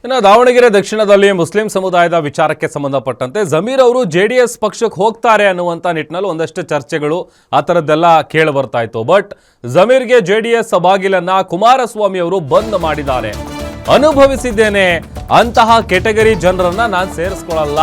ಇನ್ನು ದಾವಣಗೆರೆ ದಕ್ಷಿಣದಲ್ಲಿ ಮುಸ್ಲಿಂ ಸಮುದಾಯದ ವಿಚಾರಕ್ಕೆ ಸಂಬಂಧಪಟ್ಟಂತೆ ಜಮೀರ್ ಅವರು ಜೆಡಿಎಸ್ ಪಕ್ಷಕ್ಕೆ ಹೋಗ್ತಾರೆ ಅನ್ನುವಂಥ ನಿಟ್ಟಿನಲ್ಲಿ ಒಂದಷ್ಟು ಚರ್ಚೆಗಳು ಆ ಥರದ್ದೆಲ್ಲ ಕೇಳಿ ಬರ್ತಾ ಇತ್ತು. ಬಟ್ ಜಮೀರ್ಗೆ ಜೆಡಿಎಸ್ ಬಾಗಿಲನ್ನ ಕುಮಾರಸ್ವಾಮಿ ಅವರು ಬಂದ್ ಮಾಡಿದ್ದಾರೆ. ಅನುಭವಿಸಿದ್ದೇನೆ, ಅಂತಹ ಕೆಟಗರಿ ಜನರನ್ನ ನಾನು ಸೇರಿಸ್ಕೊಳ್ಳಲ್ಲ.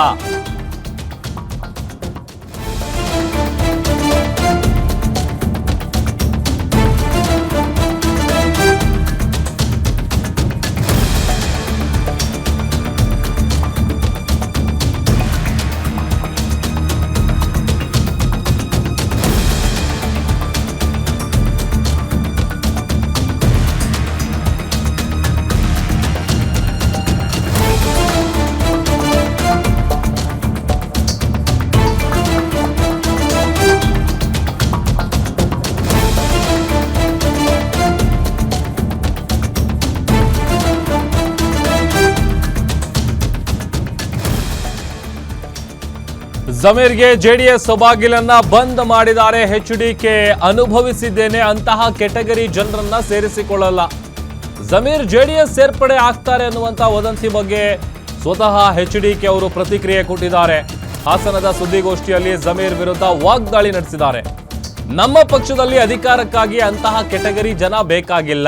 ಜಮೀರ್ಗೆ ಜೆಡಿಎಸ್ ಬಾಗಿಲನ್ನ ಬಂದ್ ಮಾಡಿದ್ದಾರೆ ಎಚ್ಡಿಕೆ. ಅನುಭವಿಸಿದ್ದೇನೆ, ಅಂತಹ ಕೆಟಗರಿ ಜನರನ್ನ ಸೇರಿಸಿಕೊಳ್ಳಲ್ಲ. ಜಮೀರ್ ಜೆಡಿಎಸ್ ಸೇರ್ಪಡೆ ಆಗ್ತಾರೆ ಅನ್ನುವಂಥ ವದಂತಿ ಬಗ್ಗೆ ಸ್ವತಃ ಎಚ್ಡಿಕೆ ಅವರು ಪ್ರತಿಕ್ರಿಯೆ ಕೊಟ್ಟಿದ್ದಾರೆ. ಹಾಸನದ ಸುದ್ದಿಗೋಷ್ಠಿಯಲ್ಲಿ ಜಮೀರ್ ವಿರುದ್ಧ ವಾಗ್ದಾಳಿ ನಡೆಸಿದ್ದಾರೆ. ನಮ್ಮ ಪಕ್ಷದಲ್ಲಿ ಅಧಿಕಾರಕ್ಕಾಗಿ ಅಂತಹ ಕೆಟಗರಿ ಜನ ಬೇಕಾಗಿಲ್ಲ.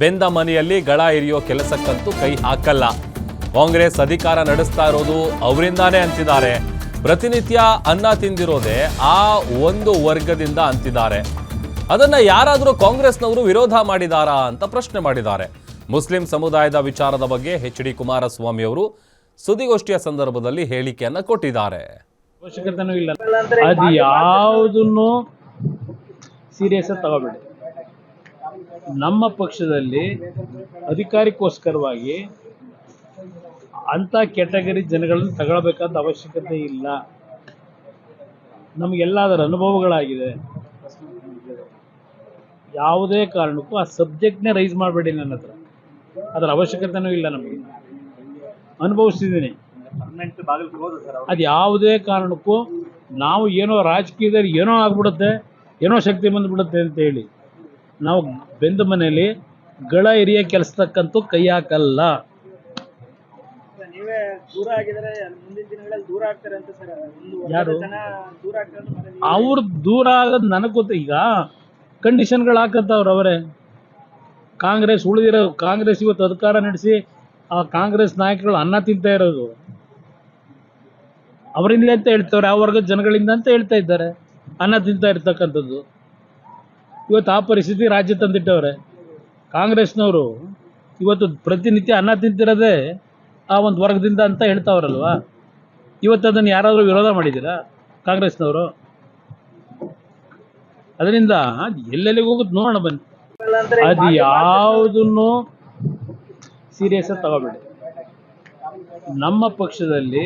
ಬೆಂದ ಮನೆಯಲ್ಲಿ ಗಳ ಹಿರಿಯೋ ಕೆಲಸಕ್ಕಂತೂ ಕೈ ಹಾಕಲ್ಲ. ಕಾಂಗ್ರೆಸ್ ಅಧಿಕಾರ ನಡೆಸ್ತಾ ಇರೋದು ಅವರಿಂದಾನೇ ಅಂತಿದ್ದಾರೆ. ಪ್ರತಿನಿತ್ಯ ಅನ್ನ ತಿಂದಿರೋದೇ ಆ ಒಂದು ವರ್ಗದಿಂದ ಅಂತಿದ್ದಾರೆ. ಅದನ್ನ ಯಾರಾದರೂ ಕಾಂಗ್ರೆಸ್ನವರು ವಿರೋಧ ಮಾಡಿದಾರಾ ಅಂತ ಪ್ರಶ್ನೆ ಮಾಡಿದ್ದಾರೆ. ಮುಸ್ಲಿಂ ಸಮುದಾಯದ ವಿಚಾರದ ಬಗ್ಗೆ ಎಚ್.ಡಿ. ಕುಮಾರಸ್ವಾಮಿ ಅವರು ಸುದ್ದಿಗೋಷ್ಠಿಯ ಸಂದರ್ಭದಲ್ಲಿ ಹೇಳಿಕೆಯನ್ನ ಕೊಟ್ಟಿದ್ದಾರೆ. ಅವಶ್ಯಕತೆನೂ ಇಲ್ಲ, ಅದು ಯಾವುದನ್ನು ಸೀರಿಯಸ್ ತಗೋಬೇಡಿ. ನಮ್ಮ ಪಕ್ಷದಲ್ಲಿ ಅಧಿಕಾರಕ್ಕೋಸ್ಕರವಾಗಿ ಅಂಥ ಕೆಟಗರಿ ಜನಗಳನ್ನು ತಗೊಳ್ಬೇಕಾದ ಅವಶ್ಯಕತೆ ಇಲ್ಲ. ನಮಗೆಲ್ಲ ಅದರ ಅನುಭವಗಳಾಗಿದೆ. ಯಾವುದೇ ಕಾರಣಕ್ಕೂ ಆ ಸಬ್ಜೆಕ್ಟ್ನೇ ರೈಸ್ ಮಾಡಬೇಡಿ. ನನ್ನ ಹತ್ರ ಅದರ ಅವಶ್ಯಕತೆನೂ ಇಲ್ಲ. ನಮಗೆ ಅನುಭವಿಸಿದ್ದೀನಿ. ಅದು ಯಾವುದೇ ಕಾರಣಕ್ಕೂ ನಾವು ಏನೋ ರಾಜಕೀಯದಲ್ಲಿ ಏನೋ ಆಗ್ಬಿಡುತ್ತೆ, ಏನೋ ಶಕ್ತಿ ಬಂದುಬಿಡುತ್ತೆ ಅಂತ ಹೇಳಿ ನಾವು ಬೆಂದ ಮನೆಯಲ್ಲಿ ಗಳ ಹಿರಿಯ ಕೆಲಸಕ್ಕಂತೂ ಕೈ ಹಾಕಲ್ಲ. ಯಾರು ಅವ್ರು ದೂರ ಆಗೋದು ನನಗೆ ಗೊತ್ತ. ಈಗ ಕಂಡೀಷನ್ಗಳು ಹಾಕತ್ತವ್ರು ಅವರೇ. ಕಾಂಗ್ರೆಸ್ ಉಳಿದಿರೋ ಕಾಂಗ್ರೆಸ್ ಇವತ್ತು ಅಧಿಕಾರ ನಡೆಸಿ ಆ ಕಾಂಗ್ರೆಸ್ ನಾಯಕರು ಅನ್ನ ತಿಂತಾ ಇರೋದು ಅವರಿಂದ ಅಂತ ಹೇಳ್ತವ್ರೆ. ಆ ವರ್ಗದ ಜನಗಳಿಂದ ಅಂತ ಹೇಳ್ತಾ ಇದ್ದಾರೆ. ಅನ್ನ ತಿಂತಾ ಇರ್ತಕ್ಕಂಥದ್ದು ಇವತ್ತು ಆ ಪರಿಸ್ಥಿತಿ ರಾಜ್ಯ ತಂದಿಟ್ಟವ್ರೆ. ಕಾಂಗ್ರೆಸ್ನವರು ಇವತ್ತು ಪ್ರತಿನಿತ್ಯ ಅನ್ನ ತಿಂತಿರೋದೇ ಆ ಒಂದು ವರ್ಗದಿಂದ ಅಂತ ಹೇಳ್ತಾವ್ರಲ್ವಾ. ಇವತ್ತು ಅದನ್ನು ಯಾರಾದರೂ ವಿರೋಧ ಮಾಡಿದ್ದೀರಾ ಕಾಂಗ್ರೆಸ್ನವರು? ಅದರಿಂದ ಎಲ್ಲೆಲ್ಲಿಗೆ ಹೋಗುತ್ತೆ ನೋಡೋಣ ಬನ್ನಿ. ಅದು ಯಾವುದನ್ನು ಸೀರಿಯಸ್ ತಗೋಬೇಡಿ. ನಮ್ಮ ಪಕ್ಷದಲ್ಲಿ